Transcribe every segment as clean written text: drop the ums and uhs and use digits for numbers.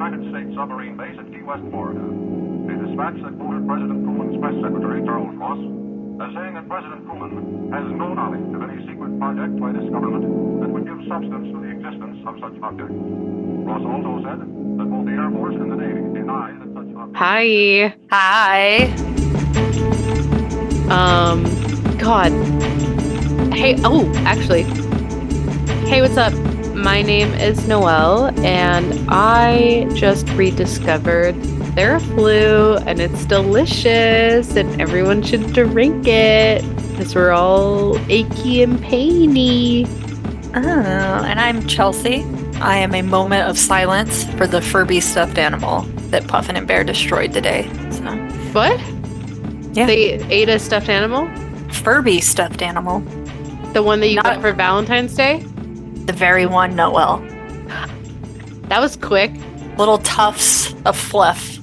United States submarine base at Key West, Florida. A dispatch that quoted President Truman's press secretary, Charles Ross, as saying that President Truman has no knowledge of any secret project by this government that would give substance to the existence of such objects. Ross also said that both the Air Force and the Navy deny that such objects... Hi. Hi. God. Hey, actually. Hey, what's up? My name is Noelle, and I just rediscovered Theraflu, and it's delicious, and everyone should drink it, because we're all achy and painy. Oh, and I'm Chelsea. I am a moment of silence for the Furby stuffed animal that Puffin and Bear destroyed today. So. What? Yeah. They ate a stuffed animal? Furby stuffed animal. The one that you got for Valentine's Day? The very one, Noelle. That was quick. Little tufts of fluff,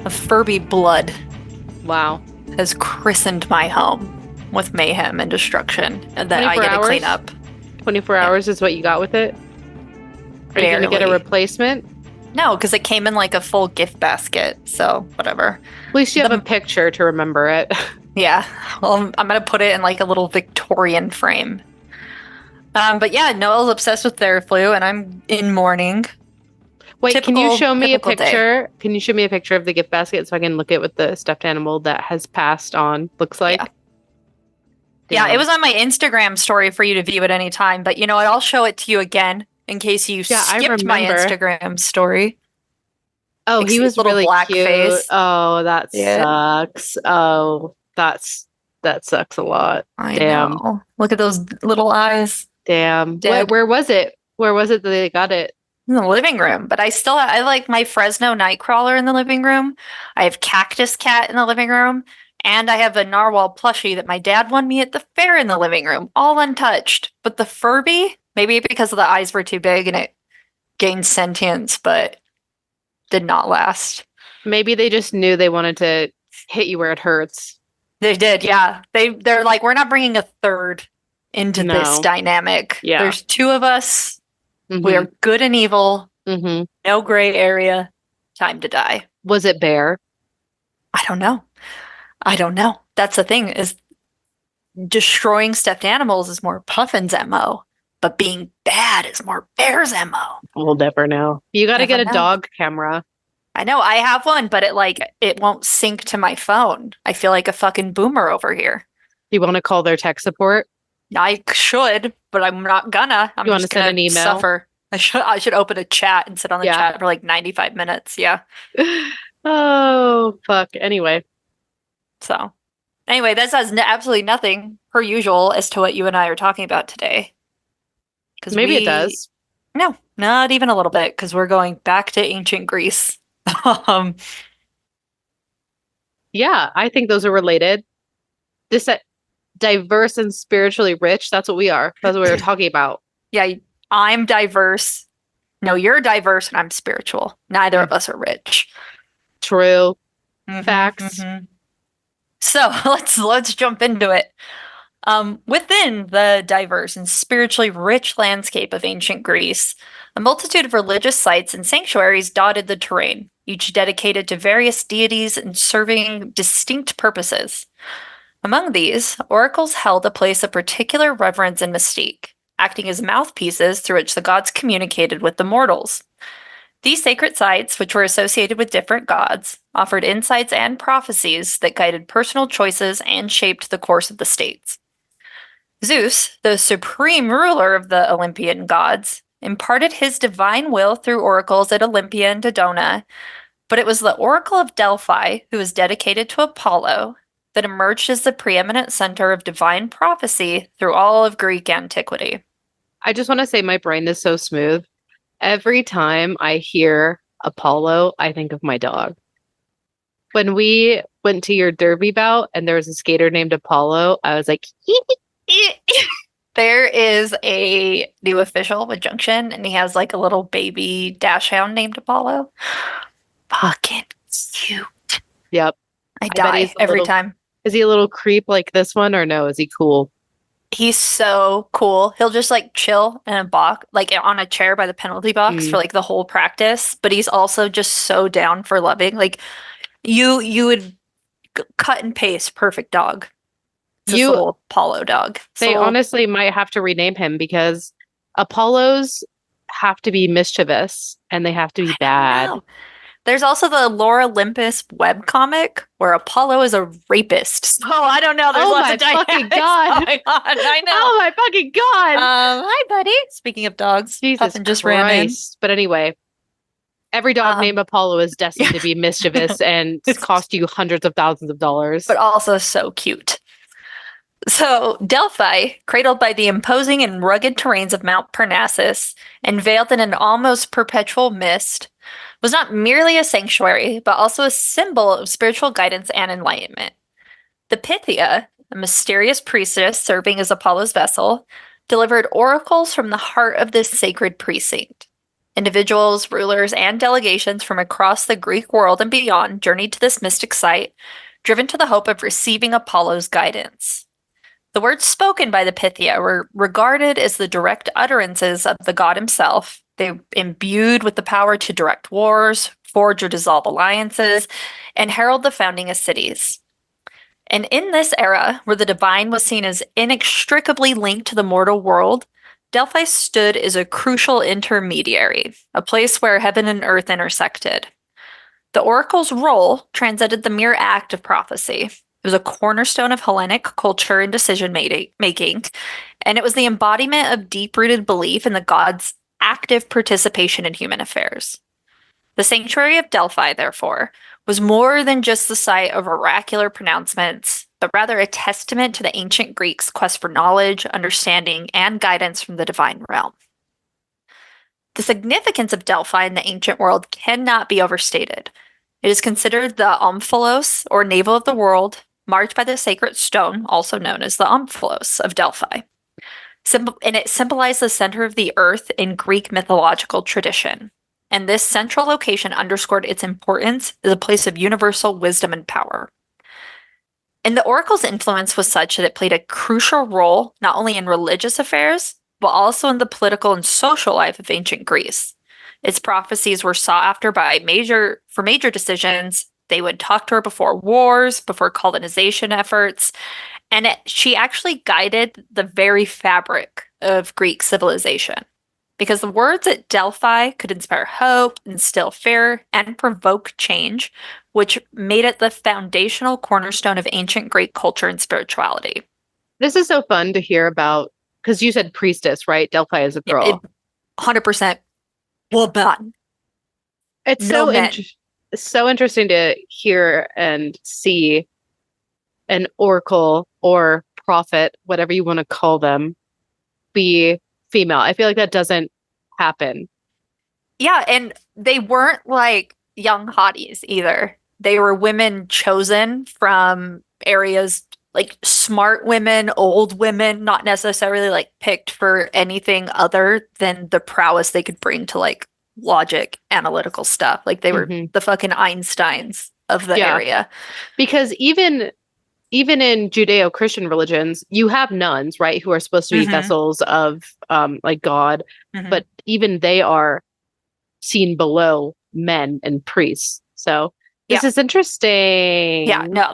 of Furby blood. Wow. Has christened my home with mayhem and destruction that I get to clean up. 24 hours is what you got with it? Are you going to get a replacement? No, because it came in like a full gift basket, so whatever. At least you have a picture to remember it. Yeah, well, I'm going to put it in like a little Victorian frame. But yeah, Noelle's obsessed with Theraflu, and I'm in mourning. Wait, can you show me a picture? Can you show me a picture of the gift basket so I can look at what the stuffed animal that has passed on looks like? Yeah, it was on my Instagram story for you to view at any time, but you know what? I'll show it to you again in case you skipped my Instagram story. Oh, he was really black cute. Face. Oh, that sucks. Oh, that sucks a lot. I know. Look at those little eyes. Damn. Where was it? Where was it that they got it? In the living room. But I like my Fresno Nightcrawler in the living room. I have Cactus Cat in the living room. And I have a Narwhal plushie that my dad won me at the fair in the living room. All untouched. But the Furby, maybe because the eyes were too big and it gained sentience, but did not last. Maybe they just knew they wanted to hit you where it hurts. They did, yeah. They're like, we're not bringing a third into this dynamic. Yeah. There's two of us. Mm-hmm. We are good and evil. Mm-hmm. No gray area. Time to die. Was it Bear? I don't know. That's the thing, is destroying stuffed animals is more Puffin's MO, but being bad is more Bear's MO. We'll never know. You got to get a dog camera. I know, I have one, but it won't sync to my phone. I feel like a fucking boomer over here. You want to call their tech support? I should, but I'm not gonna. I'm just gonna send an email? Suffer. I should open a chat and sit on the chat for like 95 minutes. Yeah. Oh, fuck. Anyway, that says absolutely nothing, per usual, as to what you and I are talking about today. Maybe it does. No, not even a little bit, because we're going back to ancient Greece. Yeah, I think those are related. Diverse and spiritually rich. That's what we are. That's what we were talking about. Yeah, I'm diverse. No, you're diverse and I'm spiritual. Neither of us are rich. True. Mm-hmm, facts. Mm-hmm. So let's jump into it. Within the diverse and spiritually rich landscape of ancient Greece, a multitude of religious sites and sanctuaries dotted the terrain, each dedicated to various deities and serving distinct purposes. Among these, oracles held a place of particular reverence and mystique, acting as mouthpieces through which the gods communicated with the mortals. These sacred sites, which were associated with different gods, offered insights and prophecies that guided personal choices and shaped the course of the states. Zeus, the supreme ruler of the Olympian gods, imparted his divine will through oracles at Olympia and Dodona, but it was the Oracle of Delphi, who was dedicated to Apollo, that emerged as the preeminent center of divine prophecy through all of Greek antiquity. I just want to say my brain is so smooth. Every time I hear Apollo, I think of my dog. When we went to your derby bout and there was a skater named Apollo, I was like, There is a new official with Junction, and he has like a little baby dash hound named Apollo. Fucking cute. Yep. I die every time. Is he a little creep like this one, or no? Is he cool? He's so cool. He'll just like chill in a box, like on a chair by the penalty box for Mm. like the whole practice, but he's also just so down for loving. Like you would cut and paste perfect dog. It's this You, little Apollo dog. It's a they little, honestly might have to rename him because Apollos have to be mischievous and they have to be I don't bad. know. There's also the Laura Olympus webcomic where Apollo is a rapist. So I don't know. There's Oh lots my of fucking dynamics God. going on. I know. Oh my fucking God. Hi, buddy. Speaking of dogs, Jesus Puffin just ran in. Christ. But anyway, every dog named Um, Apollo is destined to be mischievous and cost you hundreds of thousands of dollars. but also so cute. So, Delphi, cradled by the imposing and rugged terrains of Mount Parnassus and veiled in an almost perpetual mist, was not merely a sanctuary, but also a symbol of spiritual guidance and enlightenment. The Pythia, a mysterious priestess serving as Apollo's vessel, delivered oracles from the heart of this sacred precinct. Individuals, rulers, and delegations from across the Greek world and beyond journeyed to this mystic site, driven to the hope of receiving Apollo's guidance. The words spoken by the Pythia were regarded as the direct utterances of the god himself. They were imbued with the power to direct wars, forge or dissolve alliances, and herald the founding of cities. And in this era, where the divine was seen as inextricably linked to the mortal world, Delphi stood as a crucial intermediary, a place where heaven and earth intersected. The oracle's role transcended the mere act of prophecy. It was a cornerstone of Hellenic culture and decision making, and it was the embodiment of deep rooted belief in the god's active participation in human affairs. The sanctuary of Delphi, therefore, was more than just the site of oracular pronouncements, but rather a testament to the ancient Greeks' quest for knowledge, understanding, and guidance from the divine realm. The significance of Delphi in the ancient world cannot be overstated. It is considered the omphalos, or navel of the world, marked by the sacred stone, also known as the omphalos of Delphi. And it symbolized the center of the earth in Greek mythological tradition. And this central location underscored its importance as a place of universal wisdom and power. And the oracle's influence was such that it played a crucial role not only in religious affairs, but also in the political and social life of ancient Greece. Its prophecies were sought after by major decisions. They would talk to her before wars, before colonization efforts, and she actually guided the very fabric of Greek civilization. Because the words at Delphi could inspire hope, instill fear, and provoke change, which made it the foundational cornerstone of ancient Greek culture and spirituality. This is so fun to hear about because you said priestess, right? Delphi is a Yeah, girl. 100% woman. It's No men. So interesting to hear and see an oracle or prophet, whatever you want to call them, be female. I feel like that doesn't happen. Yeah, and they weren't like young hotties either. They were women chosen from areas like smart women, old women, not necessarily like picked for anything other than the prowess they could bring to like logic, analytical stuff. Like they were the fucking Einsteins of the area. Because even in Judeo-Christian religions, you have nuns, right, who are supposed to be vessels of like God, but even they are seen below men and priests. So this is interesting. Yeah, no,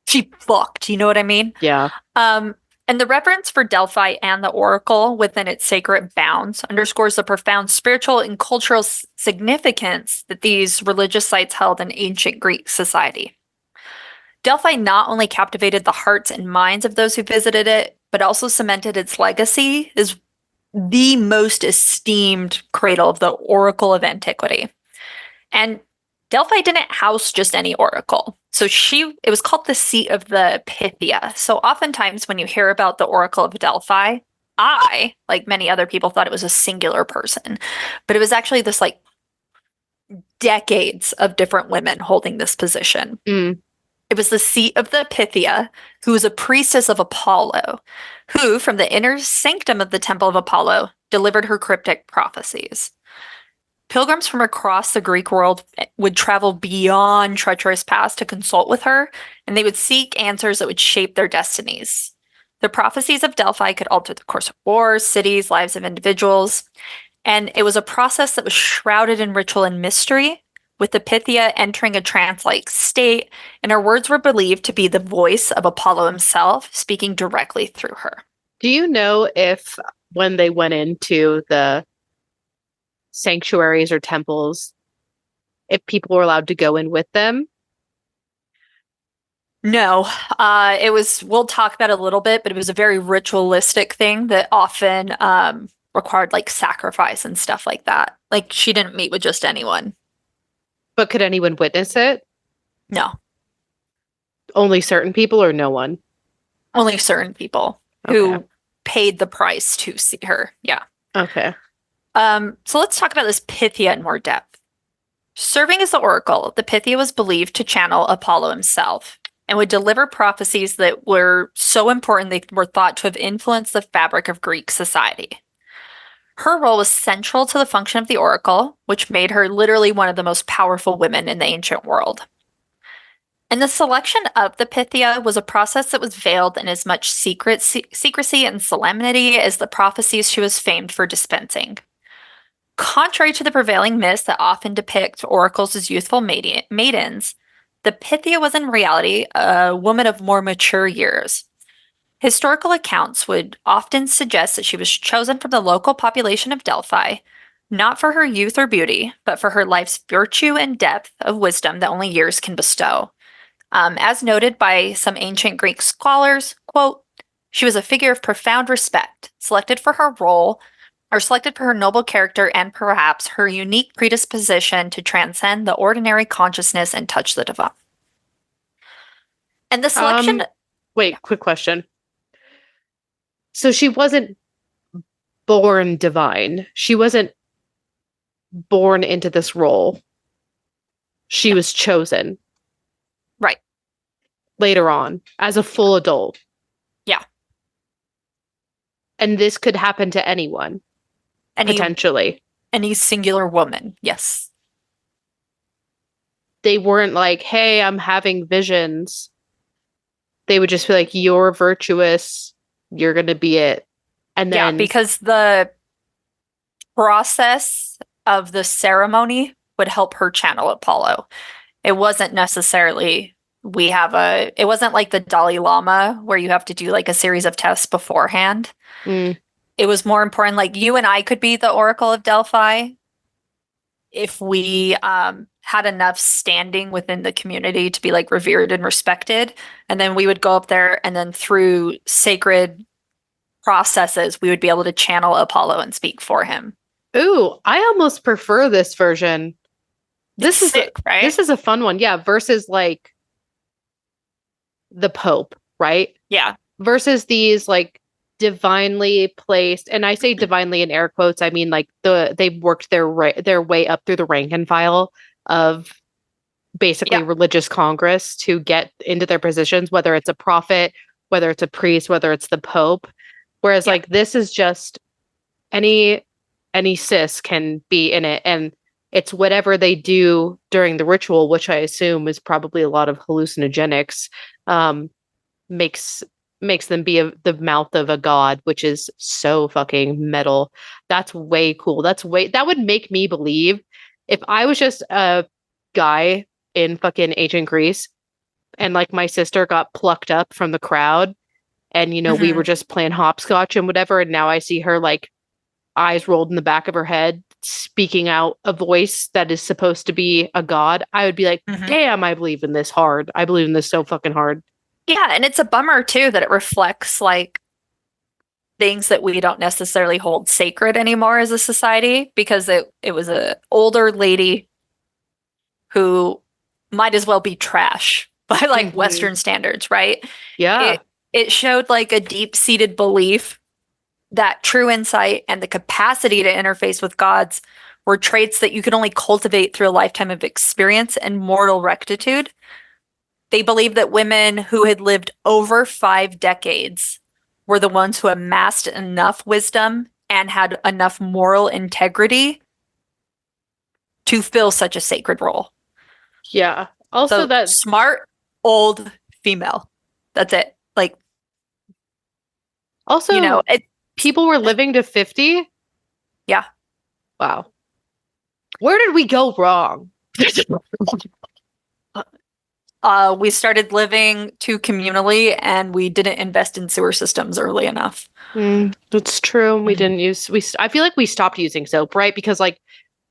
she fucked, you know what I mean? Yeah. And the reverence for Delphi and the oracle within its sacred bounds underscores the profound spiritual and cultural significance that these religious sites held in ancient Greek society. Delphi not only captivated the hearts and minds of those who visited it, but also cemented its legacy as the most esteemed cradle of the oracle of antiquity. And Delphi didn't house just any oracle. So it was called the seat of the Pythia. So oftentimes when you hear about the Oracle of Delphi, I, like many other people, thought it was a singular person. But it was actually this like decades of different women holding this position. It was the seat of the Pythia, who was a priestess of Apollo, who, from the inner sanctum of the Temple of Apollo, delivered her cryptic prophecies. Pilgrims from across the Greek world would travel beyond treacherous paths to consult with her, and they would seek answers that would shape their destinies. The prophecies of Delphi could alter the course of wars, cities, lives of individuals, and it was a process that was shrouded in ritual and mystery, with the Pythia entering a trance-like state, and her words were believed to be the voice of Apollo himself, speaking directly through her. Do you know if when they went into the sanctuaries or temples, if people were allowed to go in with them? No, we'll talk about it a little bit, but it was a very ritualistic thing that often required like sacrifice and stuff like that. Like she didn't meet with just anyone. But could anyone witness it? No, Only certain people or no one? only certain people Okay. who paid the price to see her. Yeah. Okay. So let's talk about this Pythia in more depth. Serving as the oracle, the Pythia was believed to channel Apollo himself and would deliver prophecies that were so important they were thought to have influenced the fabric of Greek society. Her role was central to the function of the oracle, which made her literally one of the most powerful women in the ancient world. And the selection of the Pythia was a process that was veiled in as much secrecy and solemnity as the prophecies she was famed for dispensing. Contrary to the prevailing myths that often depict oracles as youthful maidens, the Pythia was in reality a woman of more mature years. Historical accounts would often suggest that she was chosen from the local population of Delphi, not for her youth or beauty, but for her life's virtue and depth of wisdom that only years can bestow. As noted by some ancient Greek scholars, quote, she was a figure of profound respect, selected for her role, or selected for her noble character and perhaps her unique predisposition to transcend the ordinary consciousness and touch the divine. And the selection. Wait, quick question. So she wasn't born divine. She wasn't born into this role. She was chosen. Right. Later on, as a full adult. Yeah. And this could happen to anyone. Potentially. Any singular woman, yes. They weren't like, hey, I'm having visions. They would just be like, you're virtuous. You're going to be it. And then. Yeah, because the process of the ceremony would help her channel Apollo. It wasn't necessarily, it wasn't like the Dalai Lama where you have to do like a series of tests beforehand. It was more important, like you and I could be the Oracle of Delphi if we had enough standing within the community to be like revered and respected. And then we would go up there and then through sacred processes, we would be able to channel Apollo and speak for him. Ooh, I almost prefer this version. This is sick, right? This is a fun one. Yeah, versus like the Pope, right? Yeah. Versus these like divinely placed, and I say divinely in air quotes, I mean like they've worked their way up through the rank and file of basically religious congress to get into their positions, whether it's a prophet, whether it's a priest, whether it's the Pope. Whereas like this is just any cis can be in it, and it's whatever they do during the ritual, which I assume is probably a lot of hallucinogenics, makes them be the mouth of a god, which is so fucking metal. That's way cool. That would make me believe if I was just a guy in fucking ancient Greece and like my sister got plucked up from the crowd and we were just playing hopscotch and whatever, and now I see her like eyes rolled in the back of her head speaking out a voice that is supposed to be a god, I would be like, damn, I believe in this hard. I believe in this so fucking hard. Yeah, and it's a bummer too that it reflects like things that we don't necessarily hold sacred anymore as a society, because it was an older lady who might as well be trash by like Western standards, right? Yeah. It showed like a deep-seated belief that true insight and the capacity to interface with gods were traits that you could only cultivate through a lifetime of experience and mortal rectitude. They believed that women who had lived over 5 decades were the ones who amassed enough wisdom and had enough moral integrity to fill such a sacred role. Yeah. Also, so that smart, old female. That's it. Like, Also, It, people were living to 50? yeah. Wow. Where did we go wrong? We started living too communally and we didn't invest in sewer systems early enough. That's true. We didn't use I feel like we stopped using soap, right? Because like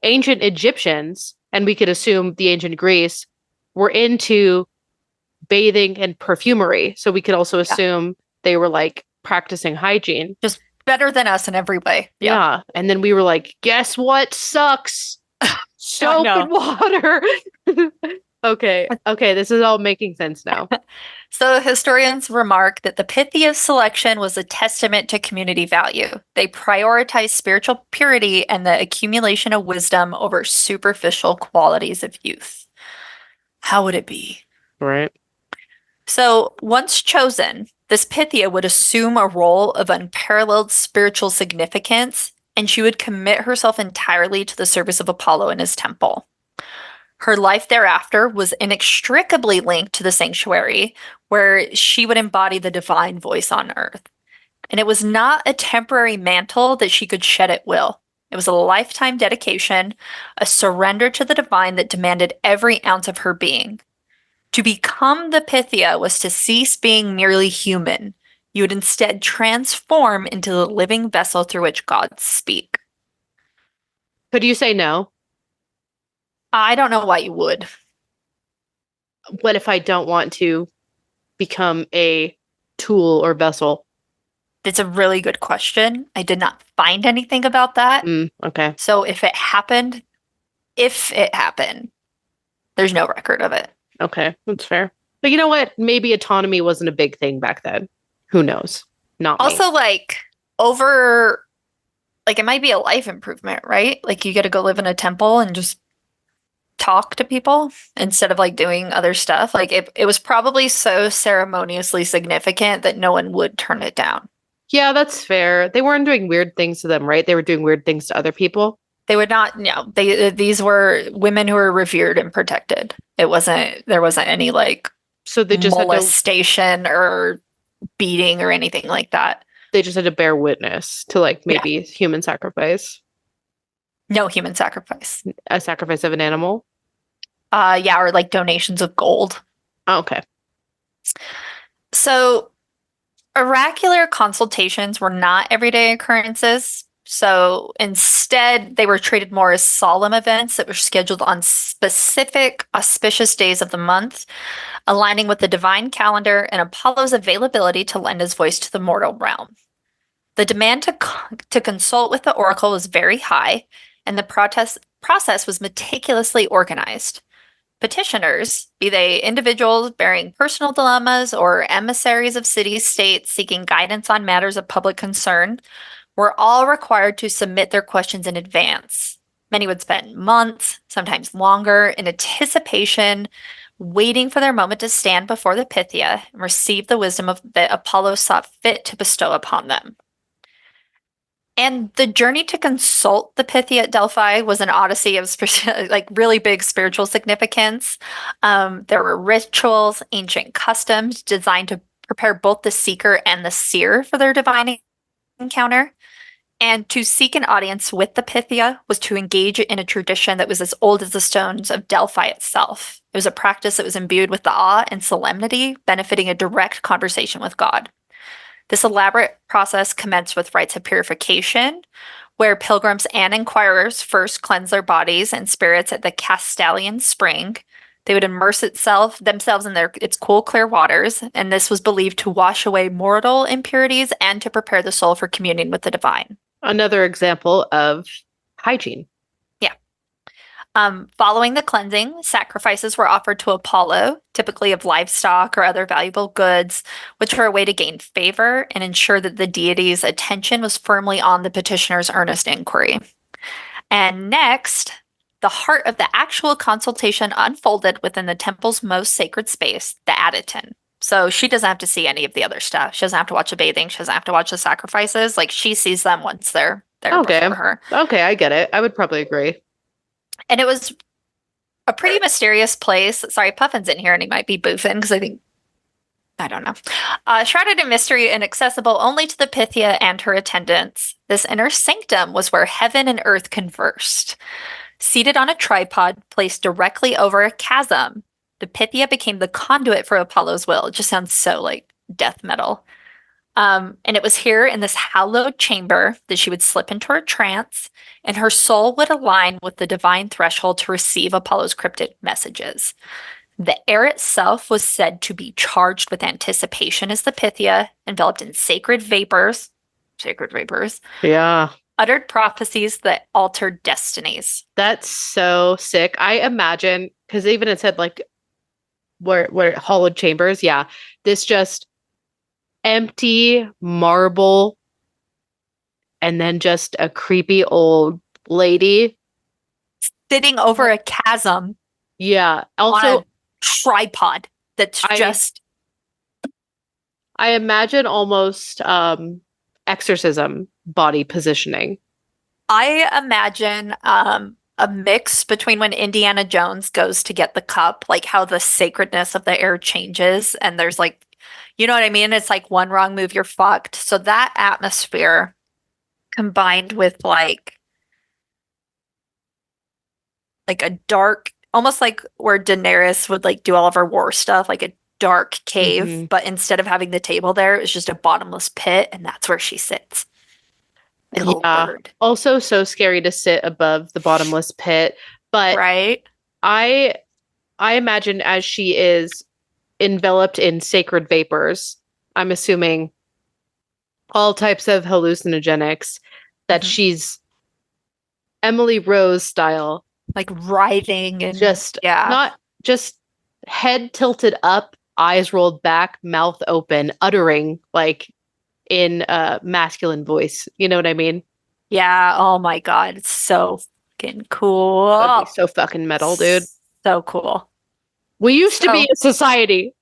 ancient Egyptians, and we could assume the ancient Greece, were into bathing and perfumery. So we could also Yeah. assume they were like practicing hygiene. Just better than us in every way. Yeah. And then we were like, guess what sucks? Soap and water. Okay. Okay. This is all making sense now. So historians remark that the Pythia selection was a testament to community value. They prioritized spiritual purity and the accumulation of wisdom over superficial qualities of youth. How would it be? Right. So, once chosen, this Pythia would assume a role of unparalleled spiritual significance, and she would commit herself entirely to the service of Apollo in his temple. Her life thereafter was inextricably linked to the sanctuary, where she would embody the divine voice on earth. And it was not a temporary mantle that she could shed at will. It was a lifetime dedication, a surrender to the divine that demanded every ounce of her being. To become the Pythia was to cease being merely human. You would instead transform into the living vessel through which gods speak. Could you say no? I don't know why you would. What if I don't want to become a tool or vessel? It's a really good question. I did not find anything about that. Okay. So if it happened, there's no record of it. Okay, that's fair. But you know what? Maybe autonomy wasn't a big thing back then. Who knows? Not me. Also, like, it might be a life improvement, right? Like, you get to go live in a temple and just talk to people instead of like doing other stuff. Like, it was probably so ceremoniously significant that no one would turn it down. Yeah, that's fair. They weren't doing weird things to them, right? They were doing weird things to other people. They would not, these were women who were revered and protected. There wasn't any like So they just molestation or beating or anything like that. They just had to bear witness to like maybe human sacrifice. No human sacrifice. A sacrifice of an animal? Or like donations of gold. Oh, okay. So oracular consultations were not everyday occurrences. So instead, they were treated more as solemn events that were scheduled on specific auspicious days of the month, aligning with the divine calendar and Apollo's availability to lend his voice to the mortal realm. The demand to consult with the oracle was very high, and the process was meticulously organized. Petitioners, be they individuals bearing personal dilemmas or emissaries of city-states seeking guidance on matters of public concern, were all required to submit their questions in advance. Many would spend months, sometimes longer, in anticipation, waiting for their moment to stand before the Pythia and receive the wisdom that Apollo saw fit to bestow upon them. And the journey to consult the Pythia at Delphi was an odyssey of like really big spiritual significance. There were rituals, ancient customs designed to prepare both the seeker and the seer for their divine encounter. And to seek an audience with the Pythia was to engage in a tradition that was as old as the stones of Delphi itself. It was a practice that was imbued with the awe and solemnity, benefiting a direct conversation with God. This elaborate process commenced with rites of purification, where pilgrims and inquirers first cleanse their bodies and spirits at the Castalian spring. They would immerse themselves in its cool, clear waters, and this was believed to wash away mortal impurities and to prepare the soul for communion with the divine. Another example of hygiene. Yeah. Following the cleansing, sacrifices were offered to Apollo, typically of livestock or other valuable goods, which were a way to gain favor and ensure that the deity's attention was firmly on the petitioner's earnest inquiry. And next, the heart of the actual consultation unfolded within the temple's most sacred space, the Adyton. So she doesn't have to see any of the other stuff. She doesn't have to watch the bathing. She doesn't have to watch the sacrifices. Like, she sees them once they're there before her. Okay, I get it. I would probably agree. And it was a pretty mysterious place. Sorry, Puffin's in here and he might be boofing because I think I don't know. Shrouded in mystery and accessible only to the Pythia and her attendants, this inner sanctum was where heaven and earth conversed. Seated on a tripod placed directly over a chasm, the Pythia became the conduit for Apollo's will. It just sounds so like death metal. And it was here in this hallowed chamber that she would slip into her trance, and her soul would align with the divine threshold to receive Apollo's cryptic messages. The air itself was said to be charged with anticipation as the Pythia, enveloped in sacred vapors, Yeah. uttered prophecies that altered destinies. That's so sick. I imagine, because even it said like where hollowed chambers, yeah. This just empty marble and then just a creepy old lady. Sitting over a chasm Yeah. on Also, a tripod that's just I imagine almost exorcism body positioning. I imagine a mix between when Indiana Jones goes to get the cup, like how the sacredness of the air changes, and there's like, you know what I mean? It's like one wrong move, you're fucked. So that atmosphere combined with like a dark, almost like where Daenerys would like do all of her war stuff, like a dark cave, but instead of having the table there, it's just a bottomless pit, and that's where she sits. Like a little Yeah. bird. Also so scary to sit above the bottomless pit. But Right? I imagine as she is enveloped in sacred vapors, I'm assuming all types of hallucinogenics, that Mhm. she's Emily Rose style, Like writhing and just yeah. not just head tilted up, eyes rolled back, mouth open, uttering like in a masculine voice. You know what I mean? Yeah. Oh my God. It's so fucking That'd be cool. so fucking metal, dude. So cool. We used to be So a society.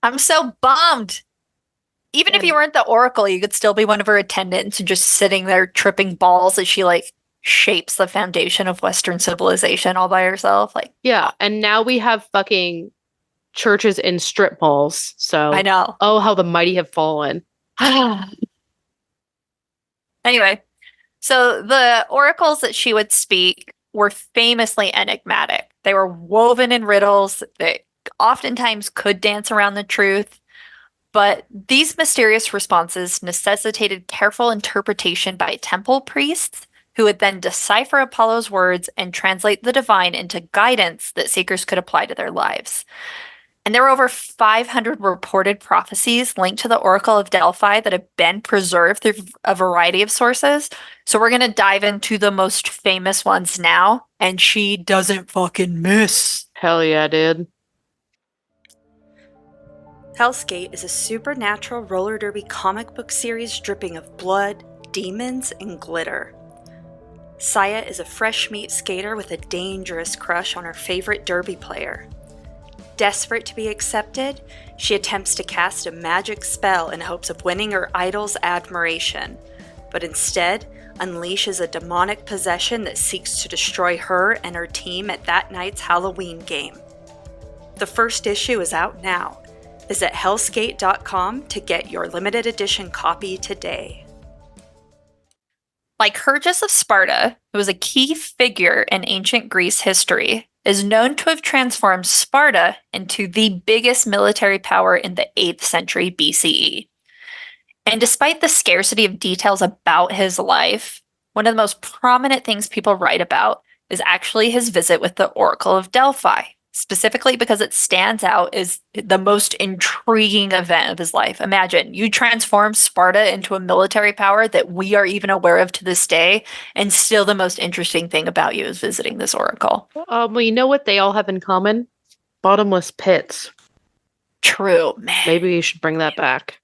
I'm so bummed. Even if you And weren't the Oracle, you could still be one of her attendants and just sitting there tripping balls as she like shapes the foundation of Western civilization all by herself. Like, yeah, and now we have fucking churches in strip malls. I So, know. oh, how the mighty have fallen. Anyway, so the oracles that she would speak were famously enigmatic. They were woven in riddles that oftentimes could dance around the truth, but these mysterious responses necessitated careful interpretation by temple priests who would then decipher Apollo's words and translate the divine into guidance that seekers could apply to their lives. And there were over 500 reported prophecies linked to the Oracle of Delphi that have been preserved through a variety of sources. So we're going to dive into the most famous ones now, and she doesn't fucking miss. Hell yeah, dude. Hell's Gate is a supernatural roller derby comic book series dripping of blood, demons, and glitter. Saya is a fresh meat skater with a dangerous crush on her favorite derby player. Desperate to be accepted, she attempts to cast a magic spell in hopes of winning her idol's admiration, but instead unleashes a demonic possession that seeks to destroy her and her team at that night's Halloween game. The first issue is out now. Visit hellskate.com to get your limited edition copy today. Lycurgus of Sparta, who was a key figure in ancient Greece history, is known to have transformed Sparta into the biggest military power in the 8th century BCE. And despite the scarcity of details about his life, one of the most prominent things people write about is actually his visit with the Oracle of Delphi, specifically because it stands out as the most intriguing event of his life. Imagine you transform Sparta into a military power that we are even aware of to this day, and still the most interesting thing about you is visiting this oracle. Well, you know what they all have in common? Bottomless pits. True, man. Maybe you should bring that back.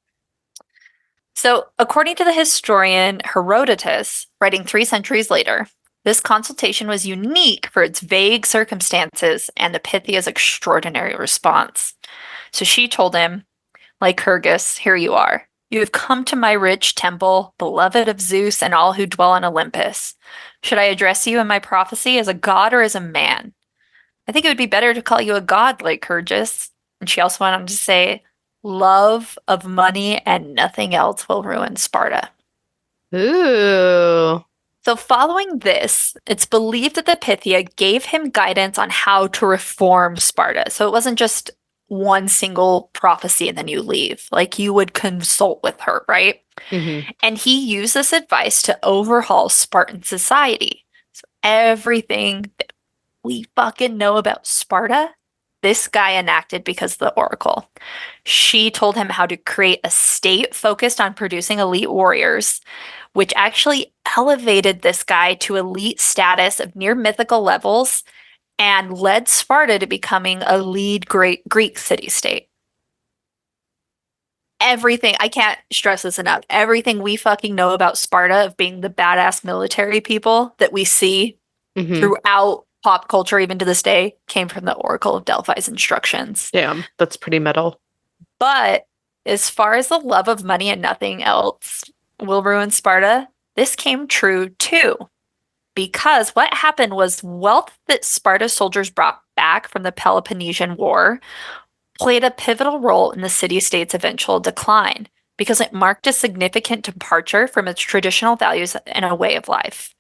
So, according to the historian Herodotus, writing 3 centuries later, this consultation was unique for its vague circumstances and the Pythia's extraordinary response. So she told him, Lycurgus, here you are. You have come to my rich temple, beloved of Zeus and all who dwell on Olympus. Should I address you in my prophecy as a god or as a man? I think it would be better to call you a god, Lycurgus. And she also went on to say, love of money and nothing else will ruin Sparta. Ooh. So, following this, it's believed that the Pythia gave him guidance on how to reform Sparta. So, it wasn't just one single prophecy and then you leave. Like, you would consult with her, right? Mm-hmm. And he used this advice to overhaul Spartan society. So, everything that we fucking know about Sparta, this guy enacted because of the Oracle. She told him how to create a state focused on producing elite warriors, which actually elevated this guy to elite status of near mythical levels and led Sparta to becoming a lead great Greek city-state. Everything, I can't stress this enough, everything we fucking know about Sparta of being the badass military people that we see Mm-hmm. throughout pop culture, even to this day, came from the Oracle of Delphi's instructions. Damn, that's pretty metal. But as far as the love of money and nothing else will ruin Sparta, this came true too. Because what happened was wealth that Sparta soldiers brought back from the Peloponnesian War played a pivotal role in the city-state's eventual decline because it marked a significant departure from its traditional values and a way of life.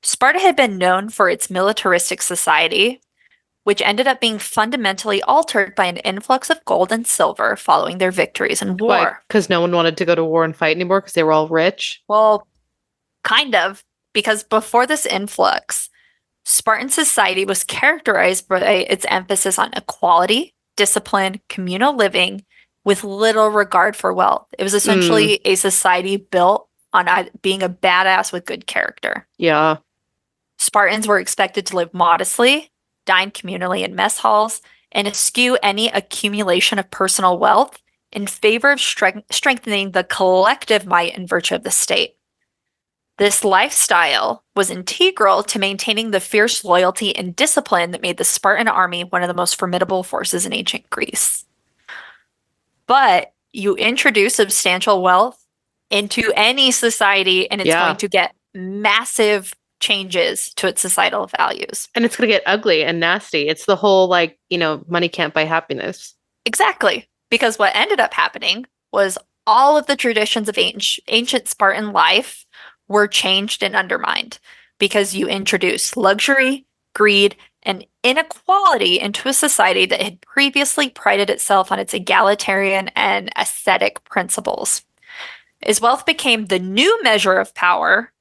Sparta had been known for its militaristic society, which ended up being fundamentally altered by an influx of gold and silver following their victories in Why? war. Because no one wanted to go to war and fight anymore because they were all rich? Well, kind of, because before this influx, Spartan society was characterized by its emphasis on equality, discipline, communal living, with little regard for wealth. It was essentially a society built on being a badass with good character. Yeah. Spartans were expected to live modestly, dine communally in mess halls, and eschew any accumulation of personal wealth in favor of strengthening the collective might and virtue of the state. This lifestyle was integral to maintaining the fierce loyalty and discipline that made the Spartan army one of the most formidable forces in ancient Greece. But you introduce substantial wealth into any society, and it's going to get massive changes to its societal values. And it's going to get ugly and nasty. It's the whole, like, money can't buy happiness. Exactly. Because what ended up happening was all of the traditions of ancient Spartan life were changed and undermined because you introduced luxury, greed, and inequality into a society that had previously prided itself on its egalitarian and ascetic principles. As wealth became the new measure of power,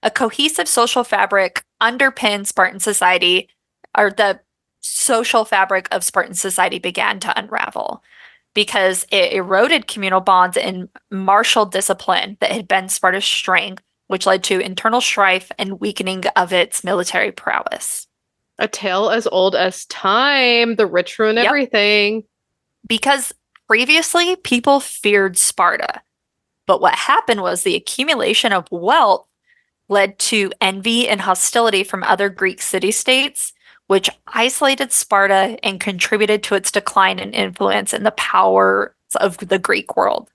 a cohesive social fabric underpinned Spartan society, or the social fabric of Spartan society began to unravel because it eroded communal bonds and martial discipline that had been Sparta's strength, which led to internal strife and weakening of its military prowess. A tale as old as time. The rich ruin everything. Because previously, people feared Sparta. But what happened was the accumulation of wealth led to envy and hostility from other Greek city-states, which isolated Sparta and contributed to its decline in influence and the power of the Greek world.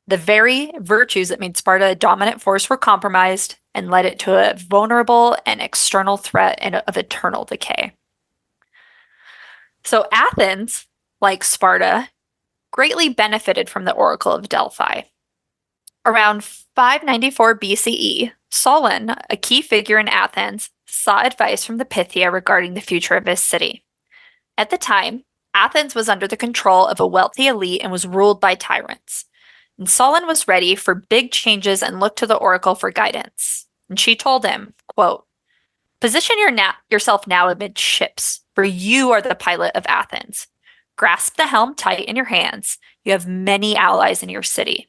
The very virtues that made Sparta a dominant force were compromised and led it to a vulnerable and external threat of eternal decay. So Athens, like Sparta, greatly benefited from the Oracle of Delphi. Around 594 BCE, Solon, a key figure in Athens, sought advice from the Pythia regarding the future of his city. At the time, Athens was under the control of a wealthy elite and was ruled by tyrants. And Solon was ready for big changes and looked to the oracle for guidance. And she told him, quote, "Position yourself now amid ships, for you are the pilot of Athens. Grasp the helm tight in your hands. You have many allies in your city."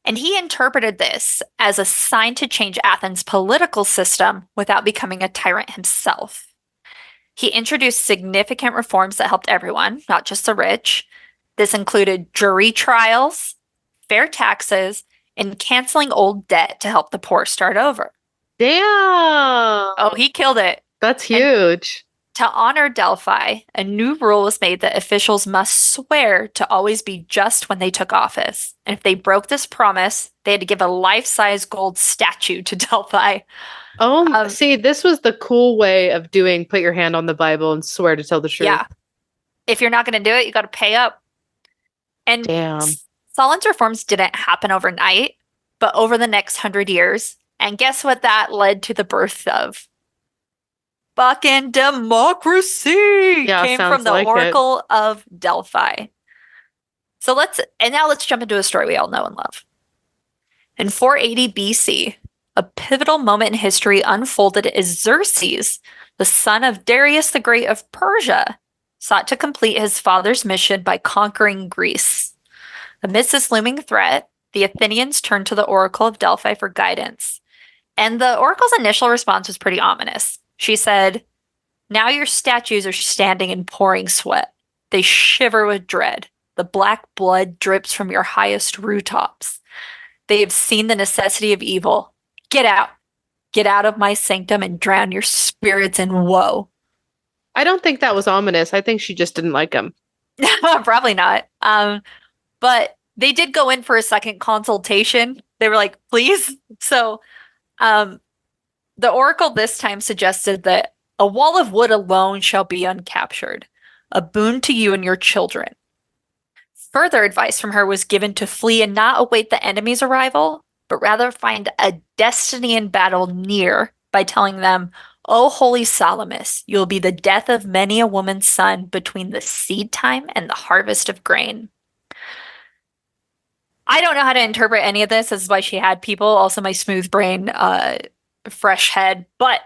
And he interpreted this as a sign to change Athens' political system without becoming a tyrant himself. He introduced significant reforms that helped everyone, not just the rich. This included jury trials, fair taxes, and canceling old debt to help the poor start over. Damn! Oh, he killed it. That's huge. To honor Delphi, a new rule was made that officials must swear to always be just when they took office. And if they broke this promise, they had to give a life-size gold statue to Delphi. See, this was the cool way of doing put your hand on the Bible and swear to tell the truth. Yeah. if you're not going to do it, you got to pay up. And Damn. Solon's reforms didn't happen overnight, but over the next 100 years. And guess what that led to the birth of? Fucking democracy Yeah, came sounds from the like it. Oracle of Delphi. So now let's jump into a story we all know and love. In 480 BC, a pivotal moment in history unfolded as Xerxes, the son of Darius the Great of Persia, sought to complete his father's mission by conquering Greece. Amidst this looming threat, the Athenians turned to the Oracle of Delphi for guidance. And the oracle's initial response was pretty ominous. She said, "Now your statues are standing in pouring sweat. They shiver with dread. The black blood drips from your highest rooftops. They have seen the necessity of evil. Get out. Get out of my sanctum and drown your spirits in woe." I don't think that was ominous. I think she just didn't like him. Probably not. But they did go in for a second consultation. They were like, please. So the oracle this time suggested that a wall of wood alone shall be uncaptured, a boon to you and your children. Further advice from her was given to flee and not await the enemy's arrival, but rather find a destiny in battle near by telling them, "O holy Salamis, you will be the death of many a woman's son between the seed time and the harvest of grain." I don't know how to interpret any of this. This is why she had people. Also, my smooth brain, fresh head. But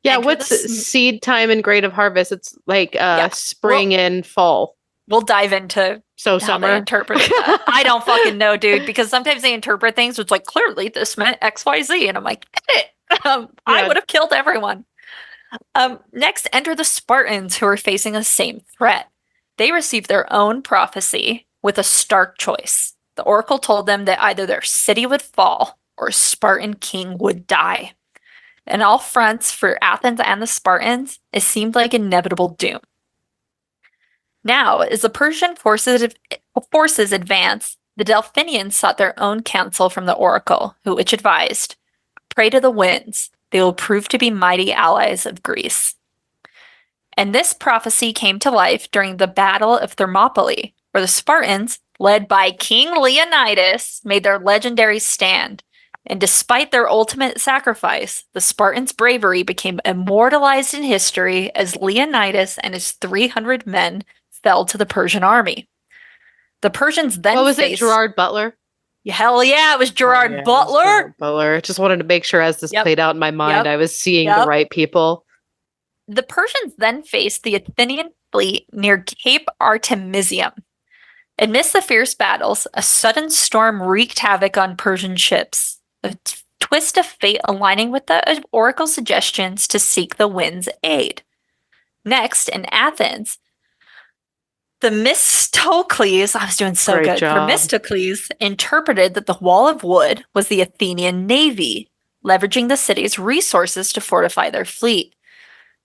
yeah, what's seed time and grain of harvest? It's like spring and fall. We'll dive into how summer. they interpreted that. I don't fucking know, dude, because sometimes they interpret things which, like, clearly this meant XYZ, and I'm like, I would have killed everyone. Next, enter the Spartans, who are facing the same threat. They received their own prophecy with a stark choice. The oracle told them that either their city would fall or a Spartan king would die. And all fronts for Athens and the Spartans, it seemed like inevitable doom. Now, as the Persian forces advanced, the Delphinians sought their own counsel from the oracle, which advised, "Pray to the winds. They will prove to be mighty allies of Greece." And this prophecy came to life during the Battle of Thermopylae, where the Spartans, led by King Leonidas, made their legendary stand. And despite their ultimate sacrifice, the Spartans' bravery became immortalized in history as Leonidas and his 300 men fell to the Persian army. The Persians then What was it, Gerard Butler? Hell yeah, it was Gerard Butler. Gerard Butler. Just wanted to make sure as this played out in my mind, I was seeing the right people. The Persians then faced the Athenian fleet near Cape Artemisium. Amidst the fierce battles, a sudden storm wreaked havoc on Persian ships, a twist of fate aligning with the oracle's suggestions to seek the wind's aid. Next, in Athens, Themistocles, I was doing so Great good. job. Themistocles interpreted that the wall of wood was the Athenian navy, leveraging the city's resources to fortify their fleet.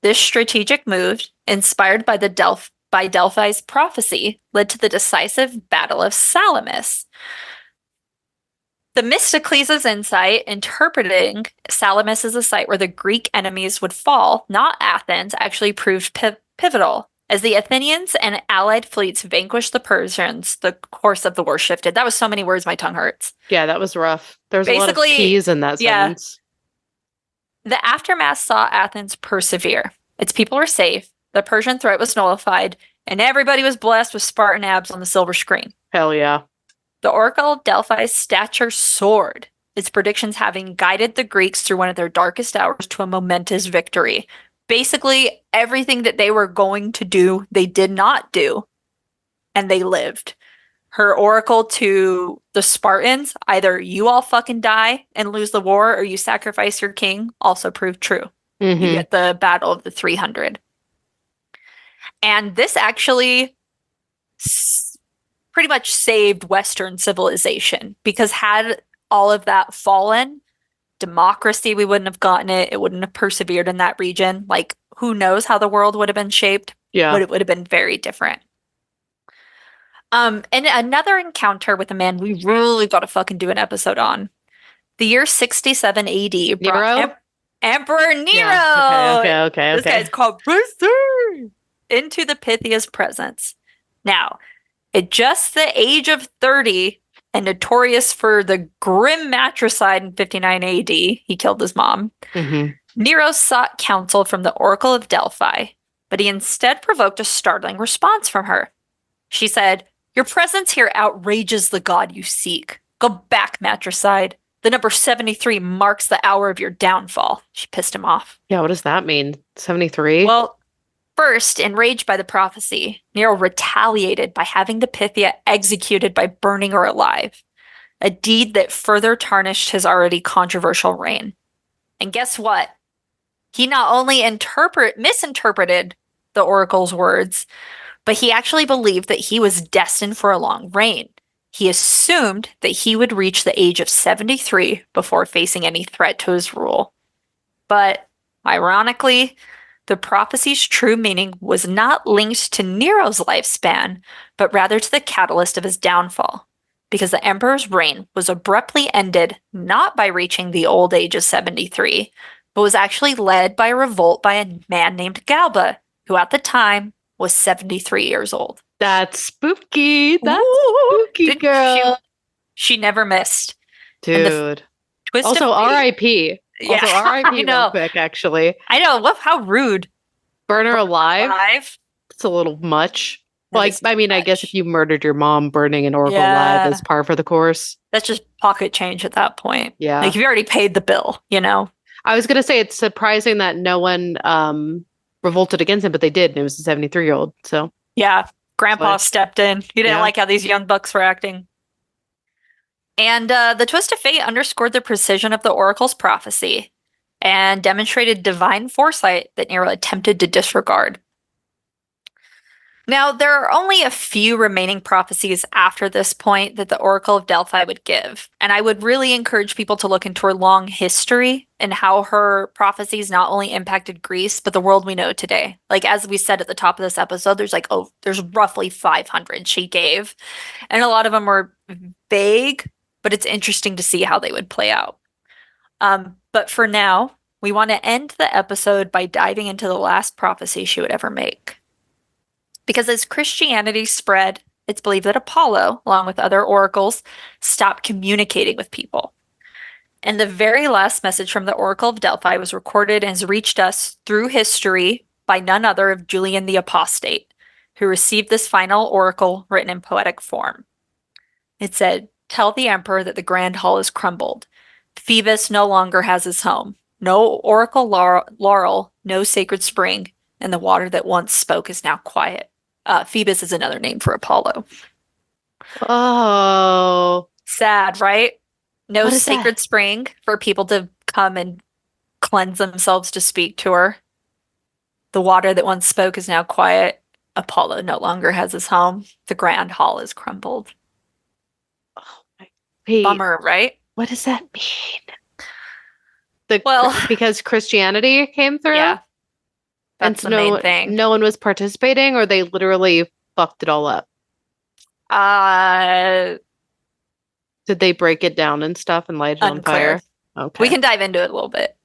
This strategic move, inspired by Delphi's prophecy, led to the decisive Battle of Salamis. Themistocles' insight, interpreting Salamis as a site where the Greek enemies would fall, not Athens, actually proved pivotal. As the Athenians and allied fleets vanquished the Persians, the course of the war shifted. That was so many words, my tongue hurts. Yeah, that was rough. There's a lot of P's in that sentence. The aftermath saw Athens persevere. Its people were safe, the Persian threat was nullified, and everybody was blessed with Spartan abs on the silver screen. Hell yeah. The Oracle of Delphi's stature soared, its predictions having guided the Greeks through one of their darkest hours to a momentous victory. Basically, everything that they were going to do, they did not do, and they lived. Her oracle to the Spartans, either you all fucking die and lose the war, or you sacrifice your king, also proved true. Mm-hmm. You get the Battle of the 300. And this actually pretty much saved Western civilization, because had all of that fallen, democracy, we wouldn't have gotten it. It wouldn't have persevered in that region. Like, who knows how the world would have been shaped? Yeah. But it would have been very different. And another encounter with a man we really got to fucking do an episode on. The year 67 AD brought Emperor Nero. Yeah. Okay. This guy's called Bruce. into the Pythia's presence. Now, at just the age of 30 and notorious for the grim matricide in 59 AD, he killed his mom, Nero sought counsel from the Oracle of Delphi, but he instead provoked a startling response from her. She said, "Your presence here outrages the god you seek. Go back, matricide. The number 73 marks the hour of your downfall." She pissed him off. Yeah, what does that mean? 73? Well, first, enraged by the prophecy, Nero retaliated by having the Pythia executed by burning her alive, a deed that further tarnished his already controversial reign. And guess what? He not only misinterpreted the oracle's words, but he actually believed that he was destined for a long reign. He assumed that he would reach the age of 73 before facing any threat to his rule. But, ironically, the prophecy's true meaning was not linked to Nero's lifespan, but rather to the catalyst of his downfall, because the emperor's reign was abruptly ended not by reaching the old age of 73, but was actually led by a revolt by a man named Galba, who at the time was 73 years old. That's spooky. That's Ooh, spooky, girl. She never missed. Dude. Also, R.I.P. Yeah, Also, R.I.P. I know. real quick, actually. I know. How rude. Burn her alive? It's a little much. Like, I mean, I guess if you murdered your mom, burning an oracle alive is par for the course. That's just pocket change at that point. Yeah. Like, you've already paid the bill, you know? I was going to say it's surprising that no one revolted against him, but they did. And it was a 73-year-old, so. Yeah. Grandpa stepped in. He didn't like how these young bucks were acting. And the twist of fate underscored the precision of the oracle's prophecy and demonstrated divine foresight that Nero attempted to disregard. Now, there are only a few remaining prophecies after this point that the Oracle of Delphi would give, and I would really encourage people to look into her long history and how her prophecies not only impacted Greece, but the world we know today. Like, as we said at the top of this episode, there's roughly 500 she gave, and a lot of them were vague, but it's interesting to see how they would play out. But for now, we want to end the episode by diving into the last prophecy she would ever make. Because as Christianity spread, it's believed that Apollo, along with other oracles, stopped communicating with people. And the very last message from the Oracle of Delphi was recorded and has reached us through history by none other of Julian the Apostate, who received this final oracle written in poetic form. It said, "Tell the emperor that the grand hall is crumbled. Phoebus no longer has his home. No oracle laurel, no sacred spring, and the water that once spoke is now quiet." Phoebus is another name for Apollo. Oh. Sad, right? No sacred spring for people to come and cleanse themselves to speak to her. The water that once spoke is now quiet. Apollo no longer has his home. The grand hall is crumbled. Oh my God. Bummer, right? What does that mean? Because Christianity came through? Yeah. That's the main thing. No one was participating, or they literally fucked it all up? Did they break it down and stuff and light it on fire? Okay. We can dive into it a little bit.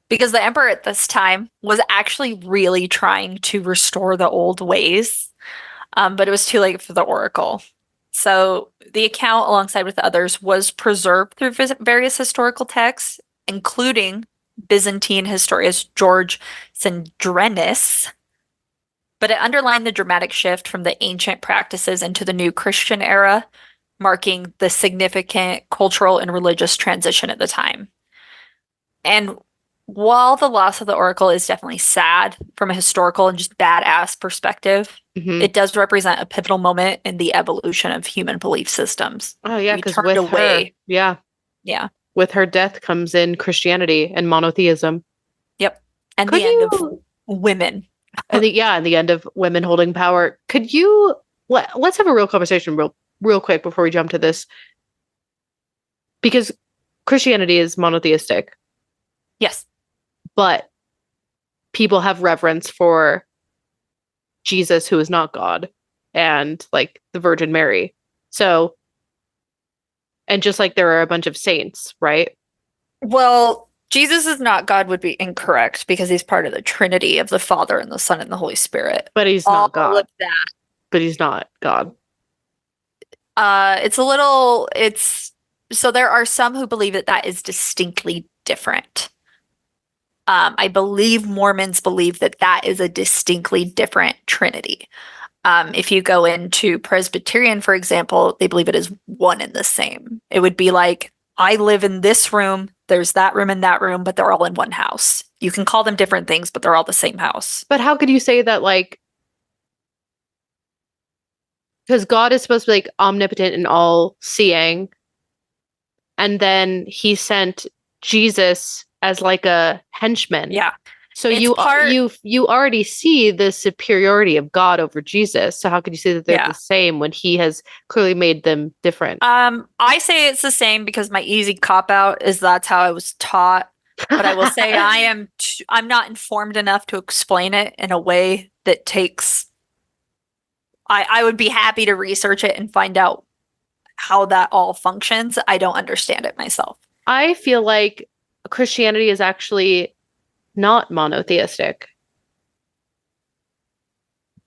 Because the emperor at this time was actually really trying to restore the old ways, but it was too late for the oracle. So the account, alongside with others, was preserved through various historical texts, including Byzantine historian George Sandrenis, but it underlined the dramatic shift from the ancient practices into the new Christian era, marking the significant cultural and religious transition at the time. And while the loss of the oracle is definitely sad from a historical and just badass perspective, it does represent a pivotal moment in the evolution of human belief systems. Oh yeah, because with her death comes in Christianity and monotheism. Yep. And the end of women. And the end of women holding power. Could you let's have a real conversation real quick before we jump to this. Because Christianity is monotheistic. Yes. But people have reverence for Jesus, who is not God, and like the Virgin Mary. So, and just like there are a bunch of saints, right? Well, Jesus is not God would be incorrect because he's part of the Trinity of the Father and the Son and the Holy Spirit. But he's All not God. of that. But he's not God. So there are some who believe that that is distinctly different. I believe Mormons believe that that is a distinctly different Trinity. If you go into Presbyterian, for example, they believe it is one and the same. It would be like, I live in this room, there's that room and that room, but they're all in one house. You can call them different things, but they're all the same house. But how could you say that, like, because God is supposed to be like omnipotent and all seeing, and then he sent Jesus as like a henchman. Yeah. So It's you already see the superiority of God over Jesus. So how could you say that they're Yeah. the same when he has clearly made them different? I say it's the same because my easy cop out is that's how I was taught. But I will say I'm not informed enough to explain it in a way that takes. I would be happy to research it and find out how that all functions. I don't understand it myself. I feel like Christianity is actually not monotheistic.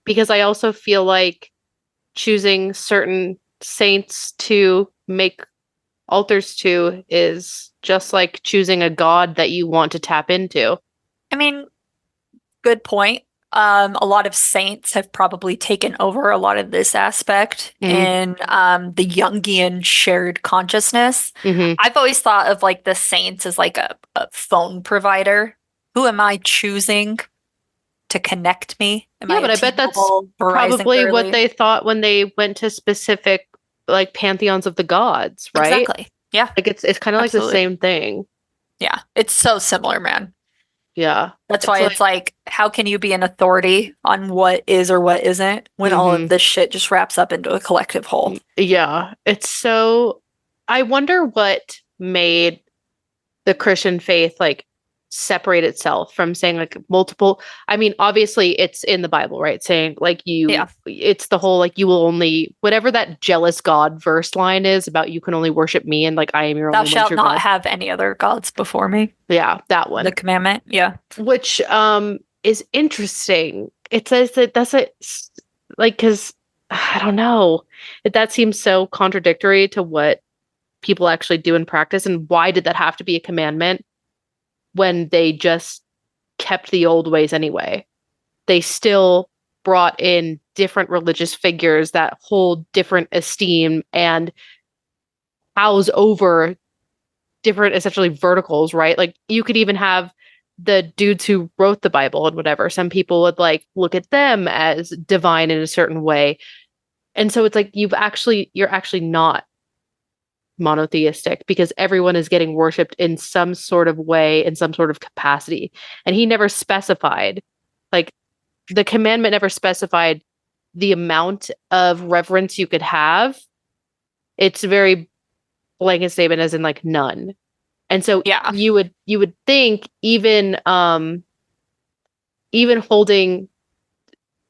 Because I also feel like choosing certain saints to make altars to is just like choosing a god that you want to tap into. I mean, good point. A lot of saints have probably taken over a lot of this aspect in the Jungian shared consciousness. Mm-hmm. I've always thought of like the saints as like a phone provider. Who am I choosing to connect me? Am Yeah, I but a I bet that's T-Mobile, Verizon, probably what Curly? they thought when they went to specific like pantheons of the gods, right? Exactly. Yeah, Like it's kind of like the absolutely. same thing. Yeah, it's so similar, man. Yeah. That's why it's like, how can you be an authority on what is or what isn't when all of this shit just wraps up into a collective whole? Yeah. It's so I wonder what made the Christian faith like separate itself from saying like multiple. I mean, obviously it's in the Bible, right? Saying like Yeah. it's the whole like you will only whatever that jealous God verse line is about you can only worship me and like I am your Thou only one shalt true not God. have any other gods before me. Yeah, that one. The commandment. Yeah. Which is interesting. It says that that's a like because I don't know. That seems so contradictory to what people actually do in practice. And why did that have to be a commandment when they just kept the old ways anyway? They still brought in different religious figures that hold different esteem and house over different essentially verticals, right? Like you could even have the dudes who wrote the Bible and whatever. Some people would like look at them as divine in a certain way. And so it's like you're actually not monotheistic because everyone is getting worshipped in some sort of way, in some sort of capacity. And he never specified, like, the commandment never specified the amount of reverence you could have. It's very blanket statement, as in like none. And so Yeah. you would think even holding,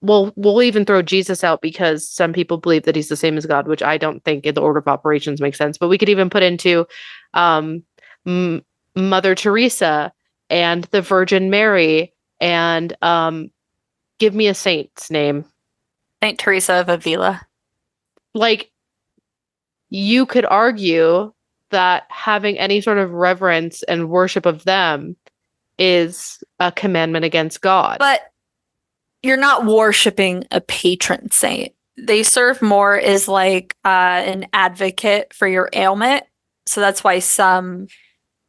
well, we'll even throw Jesus out because some people believe that he's the same as God, which I don't think in the order of operations makes sense. But we could even put into Mother Teresa and the Virgin Mary and give me a saint's name. Saint Teresa of Avila. Like, you could argue that having any sort of reverence and worship of them is a commandment against God. But you're not worshiping a patron saint. They serve more as like an advocate for your ailment. So that's why some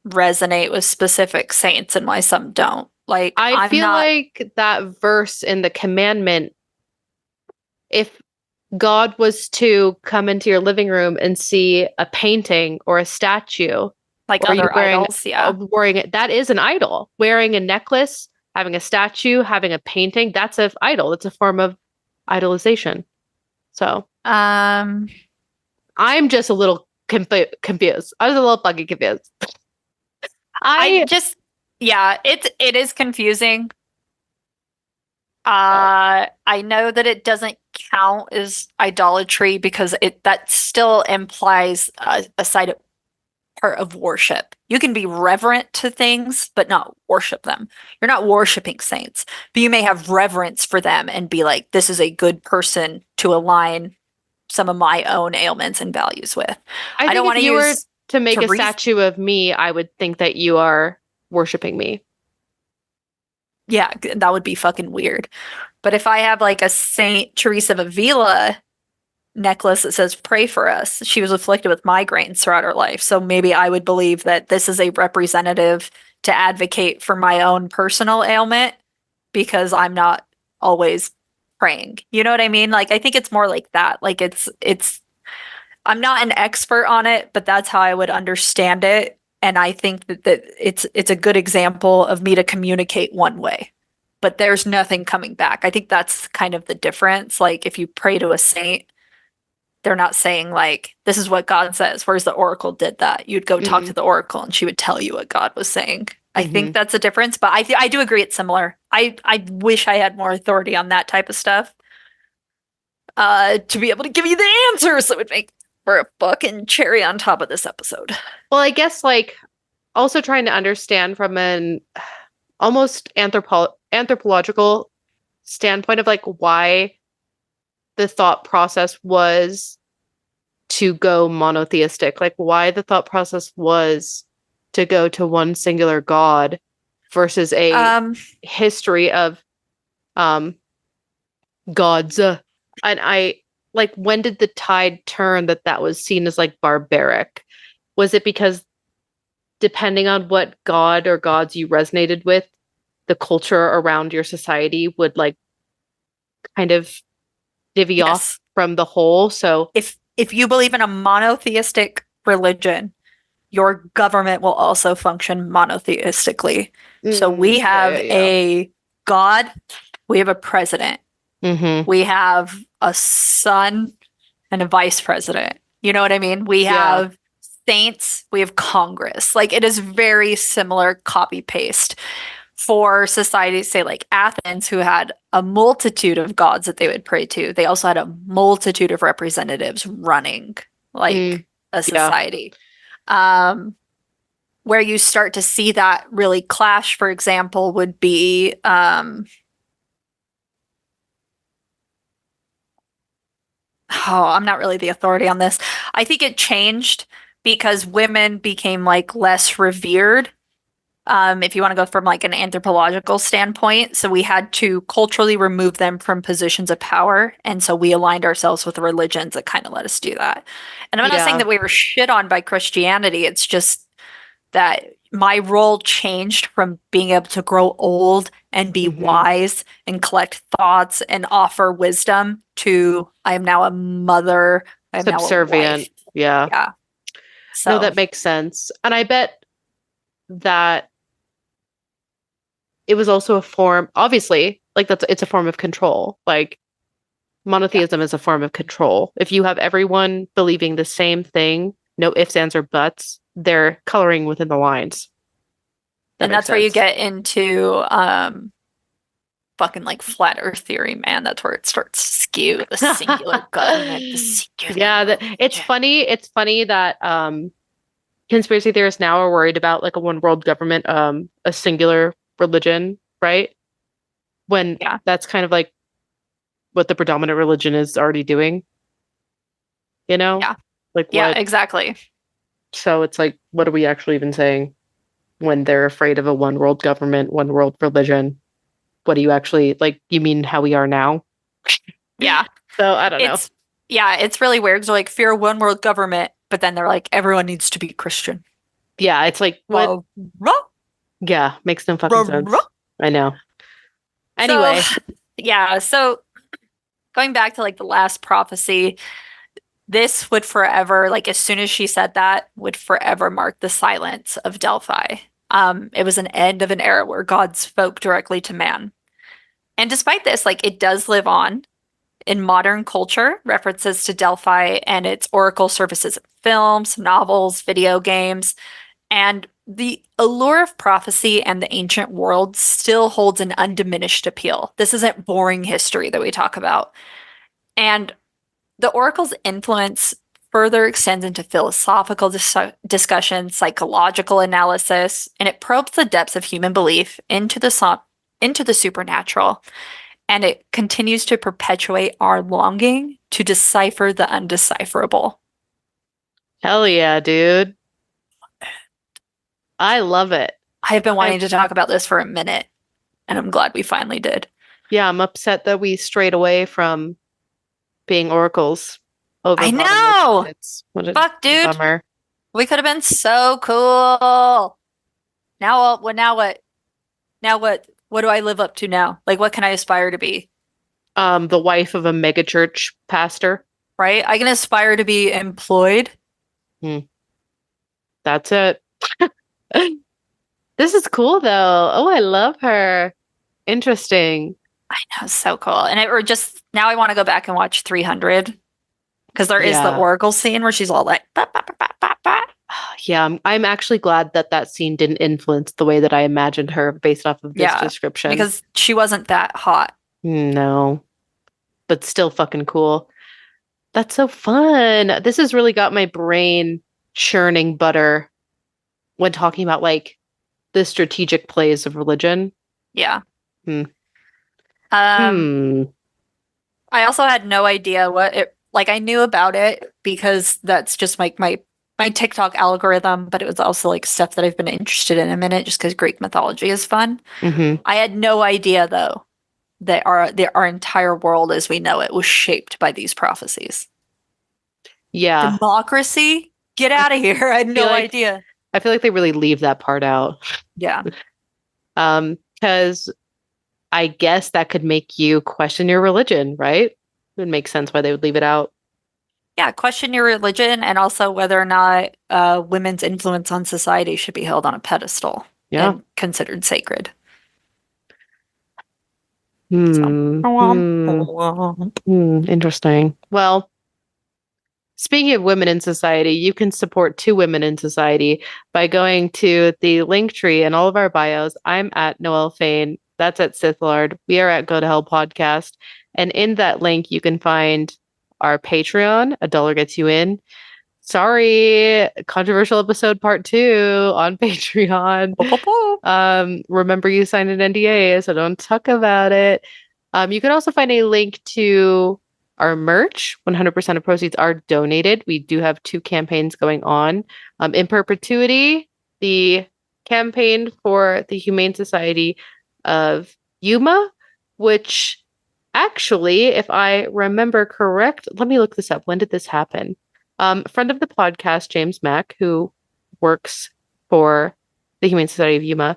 resonate with specific saints and why some don't. Like I feel like that verse in the commandment, if God was to come into your living room and see a painting or a statue, like or other you wearing, idols, yeah. Wearing it, that is an idol. Wearing a necklace, having a statue, having a painting, that's an idol. It's a form of idolization. So, I'm just a little confused. I was a little fucking confused. It is confusing. I know that it doesn't count as idolatry because that still implies a side of part of worship. You can be reverent to things, but not worship them. You're not worshiping saints, but you may have reverence for them and be like, this is a good person to align some of my own ailments and values with. I I don't think want if to you were use to make a Therese. statue of me, I would think that you are worshiping me. Yeah, that would be fucking weird. But if I have like a Saint Teresa of Avila necklace that says pray for us, she was afflicted with migraines throughout her life. So maybe I would believe that this is a representative to advocate for my own personal ailment because I'm not always praying. You know what I mean? Like I think it's more like that. Like it's I'm not an expert on it, but that's how I would understand it. And I think that it's a good example of me to communicate one way, but there's nothing coming back. I think that's kind of the difference. Like if you pray to a saint, they're not saying like, this is what God says, whereas the oracle did that. You'd go talk to the oracle and she would tell you what God was saying. I think that's a difference, but I do agree it's similar. I wish I had more authority on that type of stuff to be able to give you the answers that would make for a fucking cherry on top of this episode. Well, I guess like also trying to understand from an almost anthropological standpoint of like why the thought process was to go monotheistic, like why the thought process was to go to one singular god versus a history of gods. And I like, when did the tide turn that was seen as like barbaric? Was it because depending on what god or gods you resonated with, the culture around your society would like kind of divvy off from the whole? So if you believe in a monotheistic religion, your government will also function monotheistically. So we have a god, we have a president, we have a son and a vice president. You know what I mean? We have saints, we have Congress. Like it is very similar copy paste for societies, say like Athens, who had a multitude of gods that they would pray to. They also had a multitude of representatives running like a society. Where you start to see that really clash, for example, would be I'm not really the authority on this. I think it changed because women became like less revered. If you want to go from like an anthropological standpoint, so we had to culturally remove them from positions of power, and so we aligned ourselves with religions that kind of let us do that. And I'm not saying that we were shit on by Christianity. It's just that my role changed from being able to grow old and be wise and collect thoughts and offer wisdom to I am now a mother. I am subservient. Now a wife. Yeah. So no, that makes sense. And I bet that it was also a form, obviously, like it's a form of control. Like monotheism is a form of control. If you have everyone believing the same thing, no ifs, ands, or buts, they're coloring within the lines. And that's where you get into fucking like flat earth theory, man. That's where it starts to skew the singular government. It's funny. It's funny that conspiracy theorists now are worried about like a one world government, a singular religion, right? When that's kind of like what the predominant religion is already doing. You know? Yeah. Like what? Exactly. So it's like, what are we actually even saying when they're afraid of a one world government, one world religion? What do you actually like? You mean how we are now? Yeah. So I don't know. Yeah, it's really weird. So like fear one world government, but then they're like, everyone needs to be Christian. Yeah, it's like what? Yeah, makes no fucking sense. I know. Anyway. So going back to like the last prophecy, this would forever, like as soon as she said that, would forever mark the silence of Delphi. It was an end of an era where God spoke directly to man. And despite this, like it does live on in modern culture, references to Delphi and its oracle services in films, novels, video games, and the allure of prophecy and the ancient world still holds an undiminished appeal. This isn't boring history that we talk about. And the oracle's influence further extends into philosophical discussion, psychological analysis, and it probes the depths of human belief into the supernatural, and it continues to perpetuate our longing to decipher the undecipherable. Hell yeah, dude. I love it. I have been wanting to talk about this for a minute, and I'm glad we finally did. Yeah, I'm upset that we strayed away from being oracles over I bottomless know! pits. What a Fuck, dude. bummer. We could have been so cool. Now what? Now what? What do I live up to now? Like, what can I aspire to be? The wife of a megachurch pastor. Right? I can aspire to be employed. That's it. This is cool though. Oh, I love her. Interesting. I know, so cool. And now I want to go back and watch 300 because there is the Yeah. Oracle scene where she's all like, "Bah, bah, bah, bah, bah, bah." Yeah, I'm actually glad that scene didn't influence the way that I imagined her based off of this Yeah, description. because she wasn't that hot. No, but still fucking cool. That's so fun. This has really got my brain churning butter when talking about like the strategic plays of religion. Yeah. Hmm. I also had no idea what it like. I knew about it because that's just like my TikTok algorithm, but it was also like stuff that I've been interested in a minute just because Greek mythology is fun. Mm-hmm. I had no idea though that our entire world as we know it was shaped by these prophecies. Yeah. Democracy? Get out of here. I had no idea. I feel like they really leave that part out. Yeah. Because I guess that could make you question your religion, right? It would make sense why they would leave it out. Yeah, question your religion and also whether or not women's influence on society should be held on a pedestal and considered sacred. Interesting. Well, speaking of women in society, you can support two women in society by going to the link tree in all of our bios. I'm at Noelle Fain. That's at Sithlard. We are at Go to Hell Podcast. And in that link, you can find our Patreon. $1 gets you in. Sorry, controversial episode part 2 on Patreon. Remember you signed an NDA, so don't talk about it. You can also find a link to our merch. 100% of proceeds are donated. We do have 2 campaigns going on. In perpetuity, the campaign for the Humane Society of Yuma, which actually, if I remember correct, let me look this up. When did this happen? A friend of the podcast, James Mack, who works for the Humane Society of Yuma,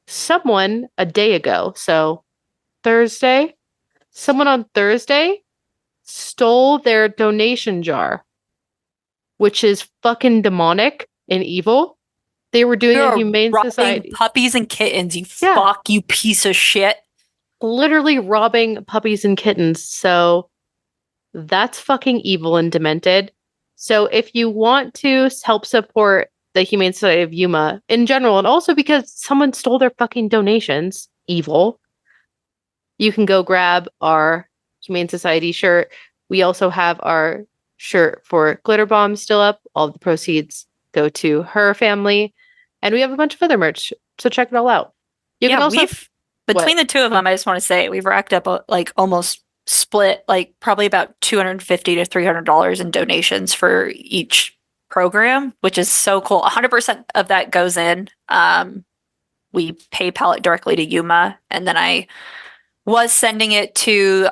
someone a day ago, so Thursday, someone on Thursday stole their donation jar, which is fucking demonic and evil. They were doing a Humane Society. Puppies and kittens, you fuck, you piece of shit. Literally robbing puppies and kittens. So that's fucking evil and demented. So if you want to help support the Humane Society of Yuma in general, and also because someone stole their fucking donations, evil, you can go grab our Humane Society shirt. We also have our shirt for Glitter Bomb still up. All the proceeds go to her family. And we have a bunch of other merch. So check it all out. You can also between the two of them, I just want to say we've racked up like almost split like probably about $250 to $300 in donations for each program, which is so cool. 100% of that goes in. We PayPal it directly to Yuma, and then I was sending it to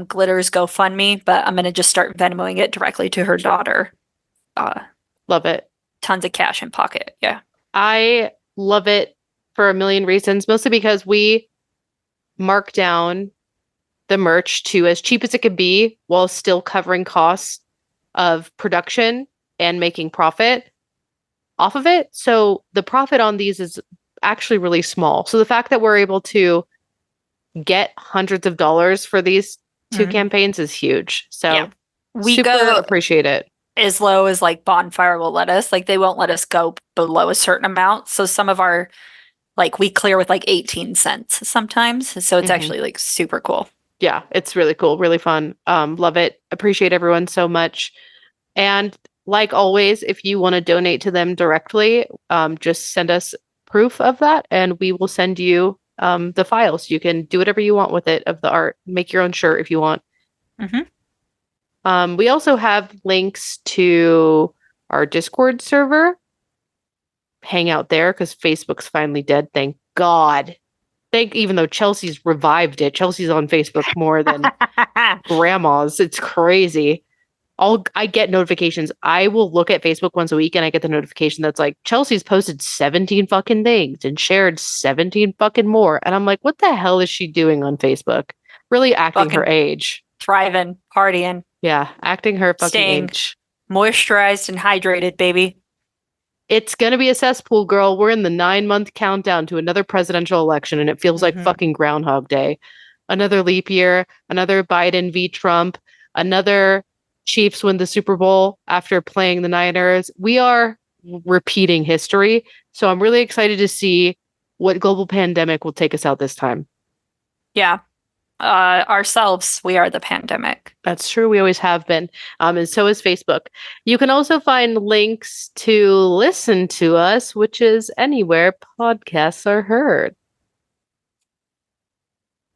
Glitter's GoFundMe, but I'm gonna just start Venmoing it directly to her daughter. Love it. Tons of cash in pocket. Yeah. I love it for a million reasons, mostly because we mark down the merch to as cheap as it could be while still covering costs of production and making profit off of it. So the profit on these is actually really small. So the fact that we're able to get hundreds of dollars for these 2 campaigns is huge. So we super appreciate it. As low as like Bonfire will let us. Like they won't let us go below a certain amount. So some of our like we clear with like 18 cents sometimes. So it's actually like super cool. Yeah, it's really cool, really fun. Love it. Appreciate everyone so much. And Like always, if you want to donate to them directly, just send us proof of that and we will send you the files. You can do whatever you want with it of the art. Make your own shirt if you want. Mm-hmm. We also have links to our Discord server. Hang out there because Facebook's finally dead. Thank God. Even though Chelsea's revived it. Chelsea's on Facebook more than grandma's. It's crazy. I get notifications. I will look at Facebook once a week and I get the notification that's like, Chelsea's posted 17 fucking things and shared 17 fucking more. And I'm like, what the hell is she doing on Facebook? Really acting Fucking her age. Thriving, partying. Yeah, acting her fucking Staying age. moisturized and hydrated, baby. It's going to be a cesspool, girl. We're in the 9-month countdown to another presidential election and it feels like fucking Groundhog Day. Another leap year, another Biden v. Trump, another Chiefs win the Super Bowl after playing the Niners. We are repeating history. So I'm really excited to see what global pandemic will take us out this time. Yeah. Ourselves, we are the pandemic. That's true. We always have been. And so is Facebook. You can also find links to listen to us, which is anywhere podcasts are heard.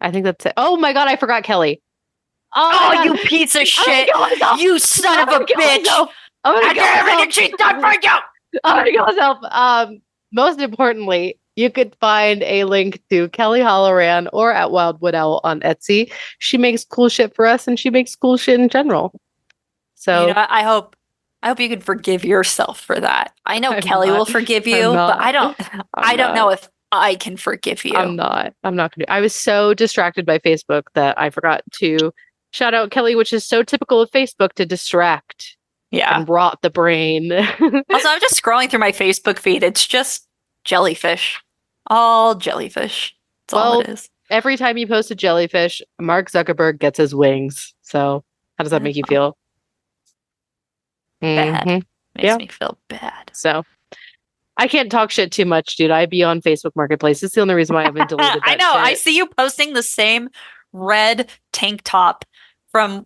I think that's it. Oh my God, I forgot Kelly. Oh, you piece of shit! You son of a bitch! I got everything she's done for you! I'm gonna kill myself. Most importantly, you could find a link to Kelly Halloran or at Wildwood Owl on Etsy. She makes cool shit for us and she makes cool shit in general. So you know, I hope you can forgive yourself for that. I know Kelly will forgive you, but I don't know if I can forgive you. I'm not gonna. I was so distracted by Facebook that I forgot to shout out Kelly, which is so typical of Facebook to distract and rot the brain. Also, I'm just scrolling through my Facebook feed. It's just jellyfish. All jellyfish. That's all it is. Every time you post a jellyfish, Mark Zuckerberg gets his wings. So how does that make you feel? Bad. Makes me feel bad. So I can't talk shit too much, dude. I be on Facebook Marketplace. It's the only reason why I haven't deleted that I know. shit. I see you posting the same red tank top from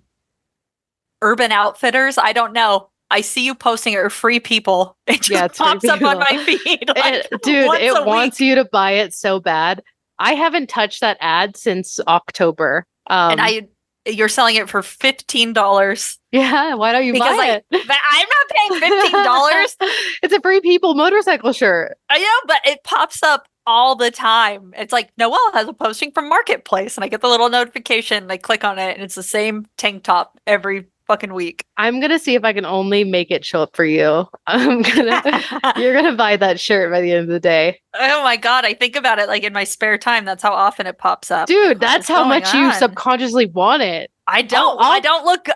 Urban Outfitters. I don't know. I see you posting it for Free People. It just pops up on my feed. It wants you to buy it so bad. I haven't touched that ad since October. And you're selling it for $15. Yeah, why don't you buy it? But I'm not paying $15. It's a Free People motorcycle shirt. I know, but it pops up all the time. It's like, Noelle has a posting from Marketplace, and I get the little notification, and I click on it, and it's the same tank top every fucking week. I'm gonna see if I can only make it show up for you. You're gonna buy that shirt by the end of the day. Oh my God, I think about it like in my spare time. That's how often it pops up. Dude, that's how much you subconsciously want it. I don't. I don't look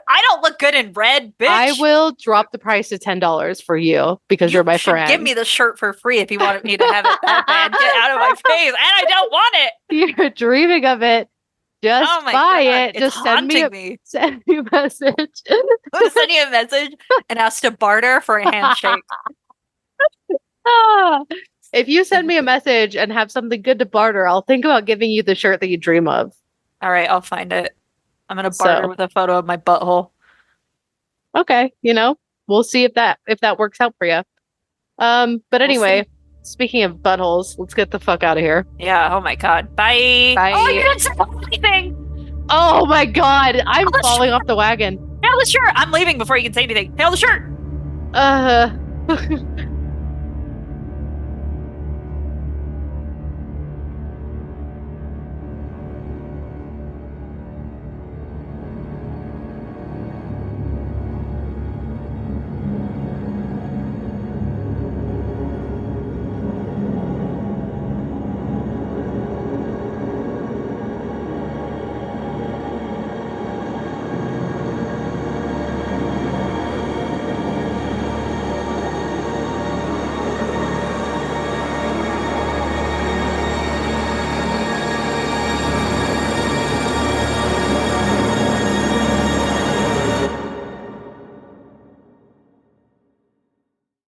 good in red, bitch. I will drop the price to $10 for you because you're my friend. Give me the shirt for free if you wanted me to have it that bad. Get out of my face, and I don't want it. You're dreaming of it. Just buy it. Just send me a message. I'm gonna send you a message and ask to barter for a handshake. If you send me a message and have something good to barter, I'll think about giving you the shirt that you dream of. All right, I'll find it. I'm gonna barter with a photo of my butthole. Okay, we'll see if that works out for you. But anyway, speaking of buttholes, let's get the fuck out of here. Yeah. Oh my God. Bye. Bye. Oh, you didn't say anything. Oh my God, I'm falling off the wagon. Hail the shirt. I'm leaving before you can say anything. Hail the shirt.